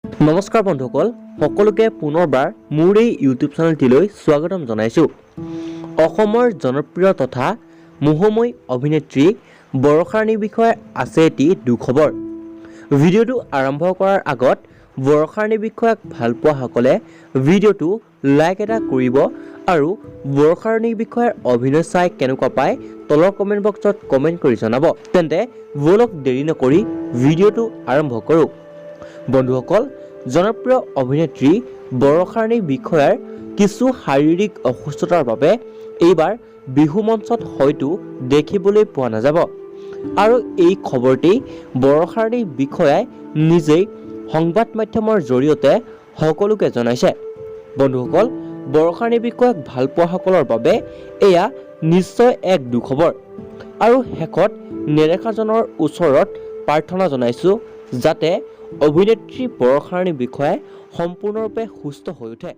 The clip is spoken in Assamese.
নমস্কাৰ বন্ধুসকল, সকলোকে পুনৰবাৰ মোৰ এই ইউটিউব চেনেলটিলৈ স্বাগতম জনাইছোঁ। অসমৰ জনপ্ৰিয় তথা মোহময়ী অভিনেত্ৰী বৰষাৰাণীৰ বিষয়ে আছে এটি দুখবৰ। ভিডিঅ'টো আৰম্ভ কৰাৰ আগত বৰষাৰাণীৰ বিষয়ে ভাল পোৱাসকলে ভিডিঅ'টো লাইক এটা কৰিব আৰু বৰষাৰাণীৰ বিষয়ে অভিনয় চাই কেনেকুৱা পায় তলৰ কমেণ্ট বক্সত কমেণ্ট কৰি জনাব। তেন্তে বলক দেৰি নকৰি ভিডিঅ'টো আৰম্ভ কৰোঁ। বন্ধুসকল, জনপ্ৰিয় অভিনেত্ৰী বৰষাৰাণী বিষয়াৰ কিছু শাৰীৰিক অসুস্থতাৰ বাবে এইবাৰ বিহু মঞ্চত হয়তো দেখিবলৈ পোৱা নাযাব। আৰু এই খবৰটি বৰষাৰাণী বিষয়াই নিজেই সংবাদ মাধ্যমৰ জৰিয়তে সকলোকে জনাইছে। বন্ধুসকল, বৰষাৰাণী বিষয়াক ভাল পোৱাসকলৰ বাবে এয়া নিশ্চয় এক দুখবৰ। আৰু শেষত নেদেখাজনৰ ওচৰত প্ৰাৰ্থনা জনাইছোঁ যাতে অভিনেত্ৰী বৰষাৰাণী বিষয়াই সম্পূৰ্ণৰূপে সুস্থ হৈ উঠে।